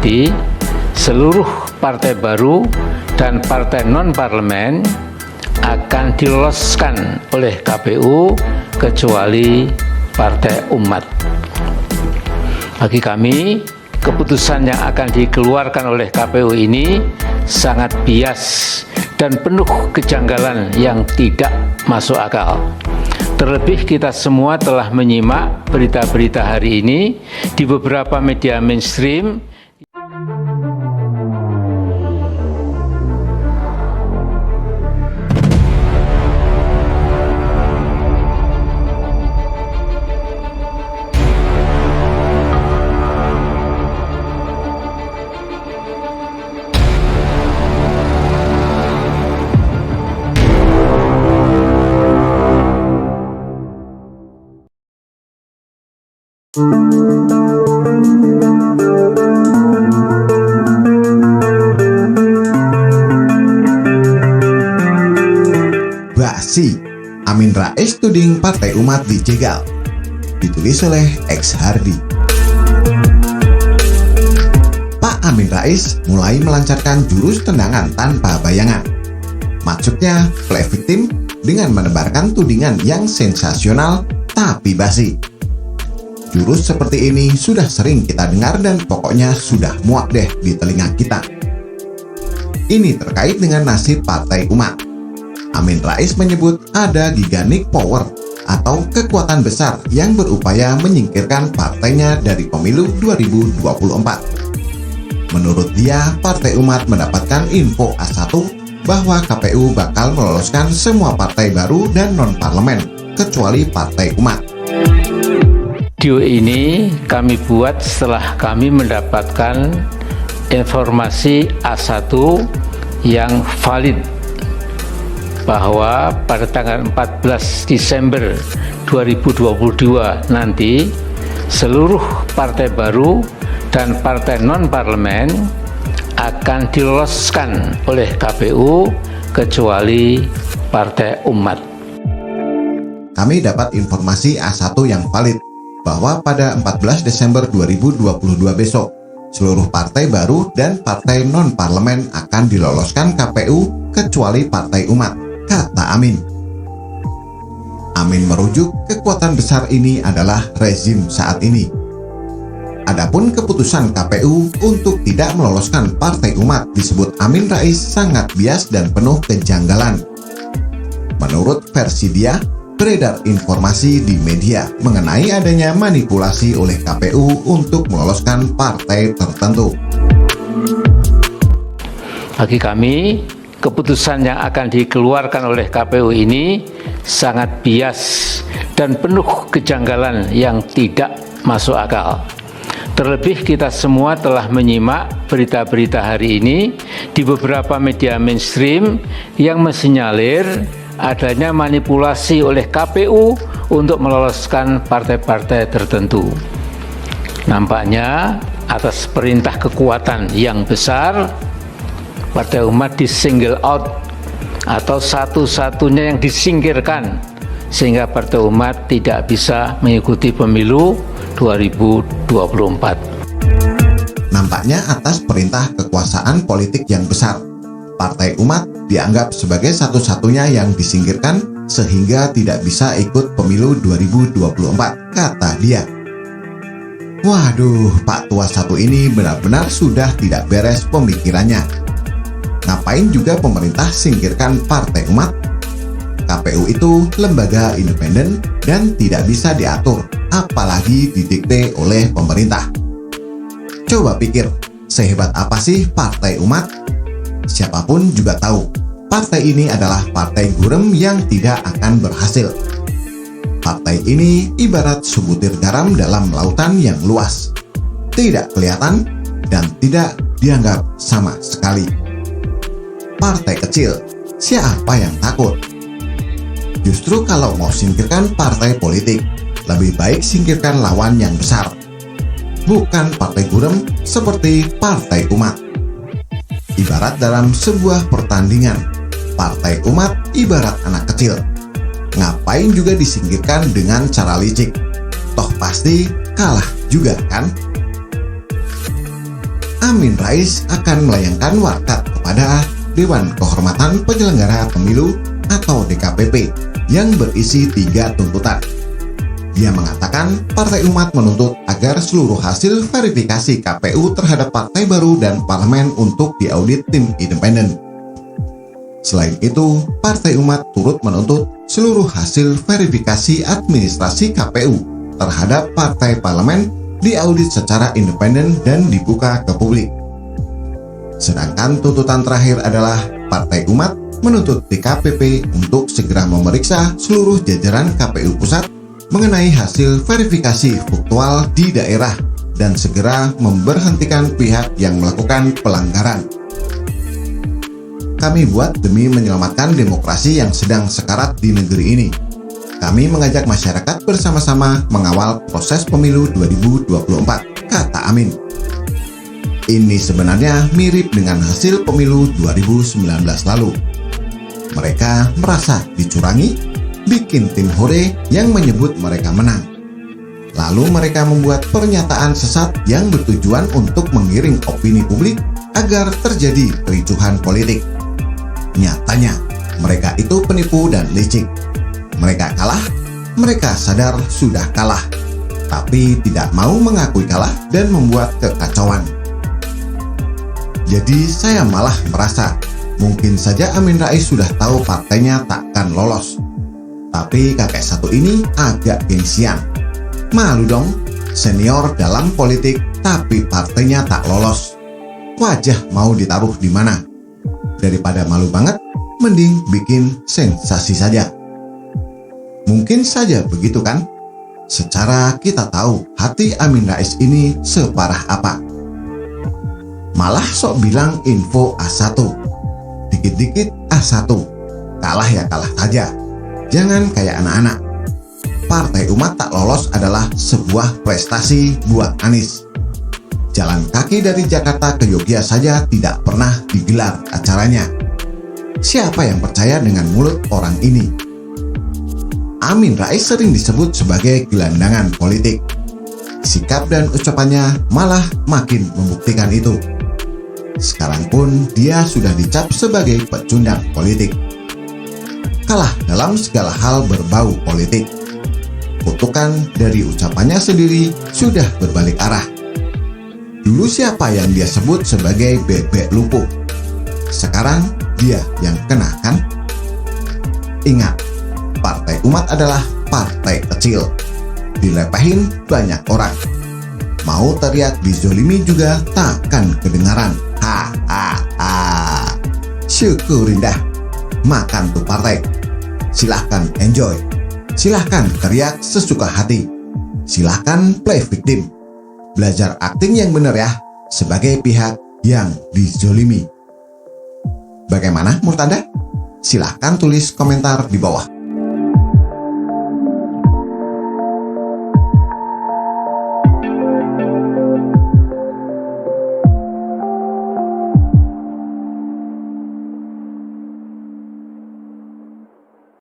nanti seluruh partai baru dan partai non-parlemen akan diloloskan oleh KPU kecuali Partai Umat. Bagi kami, keputusan yang akan dikeluarkan oleh KPU ini sangat bias dan penuh kejanggalan yang tidak masuk akal. Terlebih kita semua telah menyimak berita-berita hari ini di beberapa media mainstream. Basi, Amin Rais tuding Partai Umat dijegal. Ditulis oleh X Hardy. Pak Amin Rais mulai melancarkan jurus tendangan tanpa bayangan. Maksudnya play victim dengan menebarkan tudingan yang sensasional tapi basi. Jurus seperti ini sudah sering kita dengar dan pokoknya sudah muak deh di telinga kita. Ini terkait dengan nasib Partai Umat. Amin Rais menyebut ada gigantic power atau kekuatan besar yang berupaya menyingkirkan partainya dari pemilu 2024. Menurut dia, Partai Umat mendapatkan info A1 bahwa KPU bakal meloloskan semua partai baru dan non-parlemen kecuali Partai Umat. Video ini kami buat setelah kami mendapatkan informasi A1 yang valid bahwa pada tanggal 14 Desember 2022 nanti seluruh partai baru dan partai non-parlemen akan diloloskan oleh KPU kecuali Partai Umat. Kami dapat informasi A1 yang valid bahwa pada 14 Desember 2022 besok, seluruh partai baru dan partai non-parlemen akan diloloskan KPU kecuali Partai Umat, kata Amin. Amin merujuk kekuatan besar ini adalah rezim saat ini. Adapun keputusan KPU untuk tidak meloloskan Partai Umat disebut Amin Rais sangat bias dan penuh kejanggalan. Menurut versi dia, beredar informasi di media mengenai adanya manipulasi oleh KPU untuk meloloskan partai tertentu. Bagi kami, keputusan yang akan dikeluarkan oleh KPU ini sangat bias dan penuh kejanggalan yang tidak masuk akal. Terlebih kita semua telah menyimak berita-berita hari ini di beberapa media mainstream yang mensinyalir adanya manipulasi oleh KPU untuk meloloskan partai-partai tertentu. Nampaknya atas perintah kekuatan yang besar, Partai Umat disingle out atau satu-satunya yang disingkirkan sehingga Partai Umat tidak bisa mengikuti pemilu 2024. Nampaknya atas perintah kekuasaan politik yang besar, Partai Umat dianggap sebagai satu-satunya yang disingkirkan sehingga tidak bisa ikut pemilu 2024, kata dia. Waduh, Pak Tua satu ini benar-benar sudah tidak beres pemikirannya. Ngapain juga pemerintah singkirkan Partai Umat? KPU itu lembaga independen dan tidak bisa diatur, apalagi didikte oleh pemerintah. Coba pikir, sehebat apa sih Partai Umat? Siapapun juga tahu, partai ini adalah partai gurem yang tidak akan berhasil. Partai ini ibarat sebutir garam dalam lautan yang luas, tidak kelihatan dan tidak dianggap sama sekali. Partai kecil, siapa yang takut? Justru kalau mau singkirkan partai politik, lebih baik singkirkan lawan yang besar, bukan partai gurem seperti Partai Umat. Ibarat dalam sebuah pertandingan, Partai Umat ibarat anak kecil. Ngapain juga disingkirkan dengan cara licik? Toh pasti kalah juga kan? Amin Rais akan melayangkan warkat kepada Dewan Kehormatan Penyelenggara Pemilu atau DKPP yang berisi 3 tuntutan. Dia mengatakan Partai Umat menuntut agar seluruh hasil verifikasi KPU terhadap partai baru dan parlemen untuk diaudit tim independen. Selain itu, Partai Umat turut menuntut seluruh hasil verifikasi administrasi KPU terhadap partai parlemen diaudit secara independen dan dibuka ke publik. Sedangkan tuntutan terakhir adalah Partai Umat menuntut DKPP untuk segera memeriksa seluruh jajaran KPU pusat mengenai hasil verifikasi faktual di daerah dan segera memberhentikan pihak yang melakukan pelanggaran. Kami buat demi menyelamatkan demokrasi yang sedang sekarat di negeri ini. Kami mengajak masyarakat bersama-sama mengawal proses pemilu 2024, kata Amin. Ini sebenarnya mirip dengan hasil pemilu 2019 lalu. Mereka merasa dicurangi, bikin tim hore yang menyebut mereka menang. Lalu mereka membuat pernyataan sesat yang bertujuan untuk menggiring opini publik agar terjadi kericuhan politik. Nyatanya, mereka itu penipu dan licik. Mereka kalah, mereka sadar sudah kalah, tapi tidak mau mengakui kalah dan membuat kekacauan. Jadi saya malah merasa, mungkin saja Amin Rais sudah tahu partainya takkan lolos. Tapi kakek satu ini agak gengsian. Malu dong, senior dalam politik tapi partainya tak lolos. Wajah mau ditaruh di mana? Daripada malu banget, mending bikin sensasi saja. Mungkin saja begitu kan? Secara kita tahu hati Amin Rais ini separah apa. Malah sok bilang info A1. Dikit-dikit A1. Kalah ya kalah saja. Jangan kayak anak-anak. Partai Umat tak lolos adalah sebuah prestasi buat Anies. Jalan kaki dari Jakarta ke Yogyakarta saja tidak pernah digelar acaranya. Siapa yang percaya dengan mulut orang ini? Amin Rais sering disebut sebagai gelandangan politik. Sikap dan ucapannya malah makin membuktikan itu. Sekarang pun dia sudah dicap sebagai pecundang politik. Kalah dalam segala hal berbau politik. Kutukan dari ucapannya sendiri sudah berbalik arah. Dulu siapa yang dia sebut sebagai bebek lumpuh? Sekarang dia yang kena kan? Ingat, Partai Umat adalah partai kecil. Dilepehin banyak orang. Mau teriak dizolimi juga takkan kedengaran. Ha ha ha. Syukurin dah. Makan tuh partai. Silahkan enjoy. Silahkan teriak sesuka hati. Silahkan play victim. Belajar akting yang benar ya, sebagai pihak yang dizolimi. Bagaimana menurut Anda? Silahkan tulis komentar di bawah.